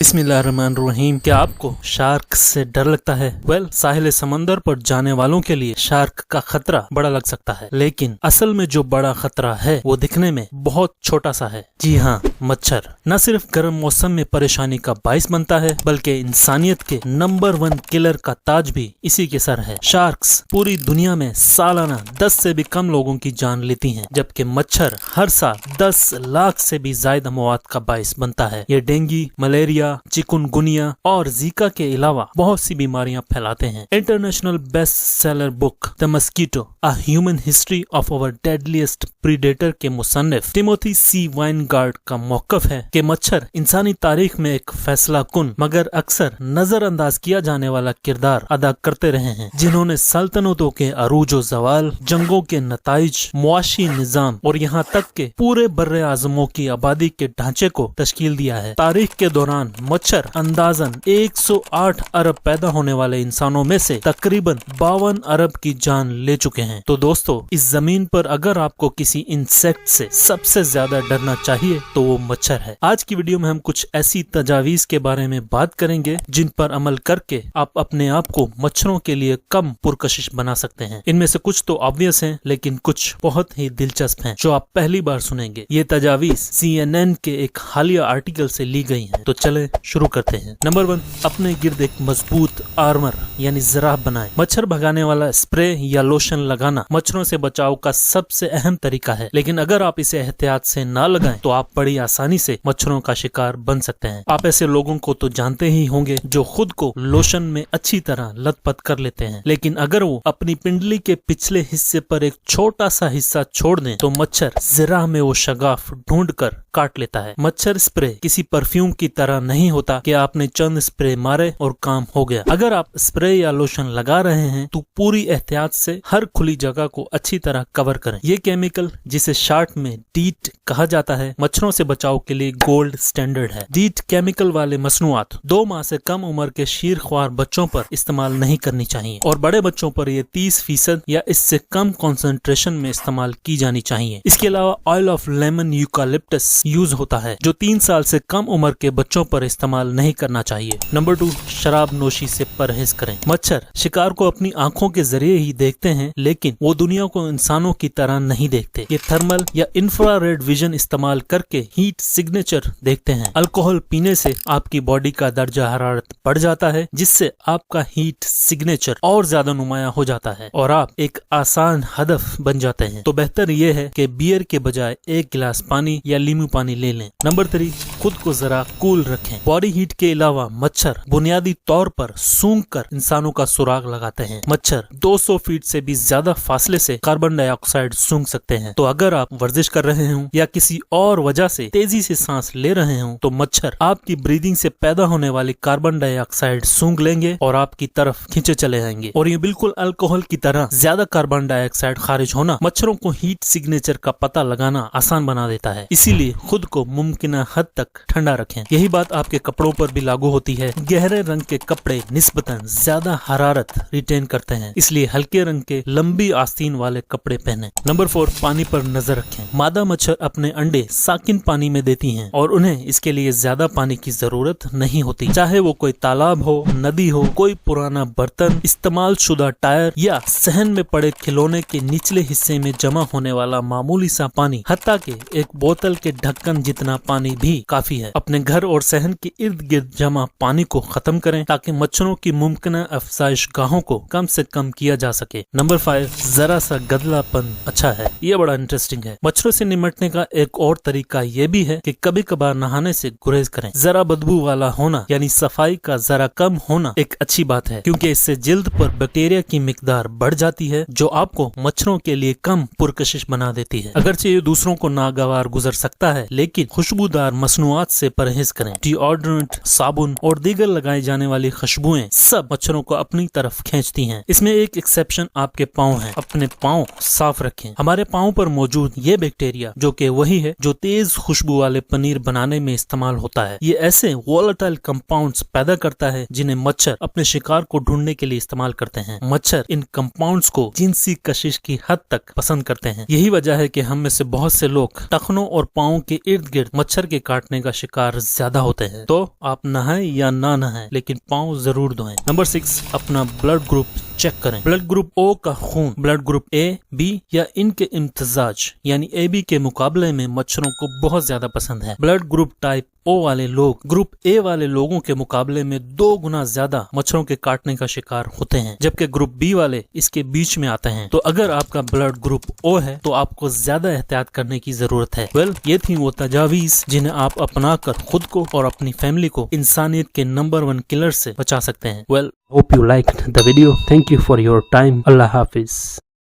बिस्मिल्लाहिर्रहमानिर्रहीम। क्या आपको शार्क से डर लगता है? साहिल समंदर पर जाने वालों के लिए शार्क का खतरा बड़ा लग सकता है, लेकिन असल में जो बड़ा खतरा है वो दिखने में बहुत छोटा सा है। जी हाँ, मच्छर न सिर्फ गर्म मौसम में परेशानी का बाइस बनता है, बल्कि इंसानियत के नंबर 1 किलर का ताज भी इसी के सर है। शार्क्स पूरी दुनिया में सालाना 10 से भी कम लोगों की जान लेती हैं, जबकि मच्छर हर साल 10 लाख से भी ज्यादा मौत का बाइस बनता है। ये डेंगू, मलेरिया, चिकुनगुनिया और जीका के अलावा बहुत सी बीमारियां फैलाते हैं। International best seller book the mosquito a human history of our deadliest predator के मुसन्निफ टिमोथी सी वाइनगार्ड का मौकफ है कि मच्छर इंसानी तारीख में एक फैसला कुन मगर अक्सर नजरअंदाज किया जाने वाला किरदार अदा करते रहे हैं, जिन्होंने सल्तनतों के अरूजो जवाल, जंगों के नताइज, मुआशी निजाम और यहाँ तक के पूरे बर्रे आजमों की आबादी के ढांचे को तश्कील दिया है। तारीख के दौरान मच्छर अंदाजन 108 अरब पैदा होने वाले इंसानों में से तकरीबन 52 अरब की जान ले चुके हैं। तो दोस्तों, इस जमीन पर अगर आपको किसी इंसेक्ट से सबसे ज्यादा डरना चाहिए तो वो मच्छर है। आज की वीडियो में हम कुछ ऐसी तजावीज के बारे में बात करेंगे जिन पर अमल करके आप अपने आप को मच्छरों के लिए कम पुरकशिश बना सकते हैं। इनमें से कुछ तो ऑब्वियस हैं, लेकिन कुछ बहुत ही दिलचस्प हैं जो आप पहली बार सुनेंगे। ये तजावीज CNN के एक हालिया आर्टिकल से ली गई हैं। तो चले शुरू करते हैं। नंबर 1, अपने गिर्द एक मजबूत आर्मर यानी जराब बनाएं। मच्छर भगाने वाला स्प्रे या लोशन लगाना मच्छरों से बचाव का सबसे अहम तरीका है, लेकिन अगर आप इसे एहतियात से ना लगाएं तो आप बड़ी आसानी से मच्छरों का शिकार बन सकते हैं। आप ऐसे लोगों को तो जानते ही होंगे जो खुद को लोशन में अच्छी तरह लथपथ कर लेते हैं, लेकिन अगर वो अपनी पिंडली के पिछले हिस्से पर एक छोटा सा हिस्सा छोड़ दें तो मच्छर जिरा में वो शगाफ ढूंढ कर काट लेता है। मच्छर स्प्रे किसी परफ्यूम की तरह नहीं होता कि आपने चंद स्प्रे मारे और काम हो गया। अगर आप स्प्रे या लोशन लगा रहे हैं तो पूरी एहतियात से हर खुली जगह को अच्छी तरह कवर करें। ये केमिकल, जिसे शार्ट में डीट कहा जाता है, मच्छरों से बचाव के लिए गोल्ड स्टैंडर्ड है। डीट केमिकल वाले मसनूआत 2 माह से कम उम्र के शीरख्वार बच्चों पर इस्तेमाल नहीं करनी चाहिए और बड़े बच्चों पर ये 30% या इससे कम कॉन्सेंट्रेशन में इस्तेमाल की जानी चाहिए। इसके अलावा oil of lemon eucalyptus use होता है, जो 3 साल से कम उम्र के बच्चों पर इस्तेमाल नहीं करना चाहिए। नंबर 2, शराब नोशी से परहेज करें। मच्छर शिकार को अपनी आंखों के जरिए ही देखते हैं, लेकिन वो दुनिया को इंसानों की तरह नहीं देखते। ये थर्मल या इंफ्रारेड विजन इस्तेमाल करके हीट सिग्नेचर देखते हैं। अल्कोहल पीने से आपकी बॉडी का दर्जा हरारत बढ़ जाता है, जिससे आपका हीट सिग्नेचर और ज्यादा नुमाया हो जाता है और आप एक आसान हदफ बन जाते हैं। तो बेहतर ये है कि बियर के बजाय 1 गिलास पानी या लीमू पानी ले लें। नंबर 3, खुद को जरा कूल रखें। बॉडी हीट के अलावा मच्छर बुनियादी तौर पर सूंघ कर इंसानों का सुराग लगाते हैं। मच्छर 200 फीट से भी ज्यादा फासले से कार्बन डाइऑक्साइड सूंघ सकते हैं। तो अगर आप वर्जिश कर रहे हो या किसी और वजह से तेजी से सांस ले रहे हो तो मच्छर आपकी ब्रीदिंग से पैदा होने वाली कार्बन डाइऑक्साइड सूंघ लेंगे और आपकी तरफ खींचे चले जाएंगे। और ये बिल्कुल अल्कोहल की तरह ज्यादा कार्बन डाइऑक्साइड खारिज होना मच्छरों को हीट सिग्नेचर का पता लगाना आसान बना देता है। इसीलिए खुद को मुमकिन हद तक ठंडा रखें। यही बात आपके कपड़ों पर भी लागू होती है। गहरे रंग के कपड़े निस्बतन ज्यादा हरारत रिटेन करते हैं, इसलिए हल्के रंग के लंबी आस्तीन वाले कपड़े पहने। नंबर 4, पानी पर नजर रखें। मादा मच्छर अपने अंडे साकिन पानी में देती हैं और उन्हें इसके लिए ज्यादा पानी की जरूरत नहीं होती। चाहे वो कोई तालाब हो, नदी हो, कोई पुराना बर्तन, इस्तेमाल शुदा टायर या सहन में पड़े खिलौने के निचले हिस्से में जमा होने वाला मामूली सा पानी, हत्ता के एक बोतल के ढक्कन जितना पानी भी काफी है। अपने घर और सहन के इर्द गिर्द जमा पानी को खत्म करें ताकि मच्छरों की मुमकिन अफजाइश गाहों को कम से कम किया जा सके। नंबर 5, जरा सा गदलापन अच्छा है। ये बड़ा इंटरेस्टिंग है। मच्छरों से निपटने का एक और तरीका ये भी है कि कभी कभार नहाने से गुरेज करें। जरा बदबू वाला होना यानी सफाई का जरा कम होना एक अच्छी बात है, क्योंकि इससे जिल्द पर बैक्टीरिया की मिकदार बढ़ जाती है, जो आपको मच्छरों के लिए कम पुरकशिश बना देती है। अगरचे ये दूसरों को नागवार गुजर सकता है, लेकिन खुशबूदार मसनूआत से परहेज करें। डिओड्रेंट, साबुन और दीगर लगाई जाने वाली खुशबुएं सब मच्छरों को अपनी तरफ खींचती हैं। इसमें एक एक्सेप्शन आपके पाँव है। अपने पाँव साफ रखें। हमारे पाँव पर मौजूद ये बैक्टीरिया जो कि वही है जो तेज खुशबू वाले पनीर बनाने में इस्तेमाल होता है, ये ऐसे वोलेटाइल कंपाउंड्स पैदा करता है जिन्हें मच्छर अपने शिकार को ढूंढने के लिए इस्तेमाल करते हैं। मच्छर इन कंपाउंड्स को जिनसी कशिश की हद तक पसंद करते हैं। यही वजह है कि हम में से बहुत से लोग टखनों और पाँव के इर्द गिर्द मच्छर के काटने का शिकार ज्यादा होते हैं तो आप नहाएं या ना नहाएं लेकिन पाँव जरूर धोएं। नंबर 6, अपना ब्लड ग्रुप चेक करें। ब्लड ग्रुप ओ का खून ब्लड ग्रुप ए, बी या इनके इम्तजाज यानी AB के मुकाबले में मच्छरों को बहुत ज्यादा पसंद है। ब्लड ग्रुप टाइप ओ वाले लोग ग्रुप ए वाले लोगों के मुकाबले में 2 गुना ज्यादा मच्छरों के काटने का शिकार होते हैं, जबकि ग्रुप बी वाले इसके बीच में आते हैं। तो अगर आपका ब्लड ग्रुप ओ है तो आपको ज्यादा एहतियात करने की जरूरत है। ये थी वो तजावीज जिन्हें आप अपना कर खुद को और अपनी फैमिली को इंसानियत के नंबर 1 किलर से बचा सकते हैं। Hope you liked the video. Thank you for your time. Allah Hafiz.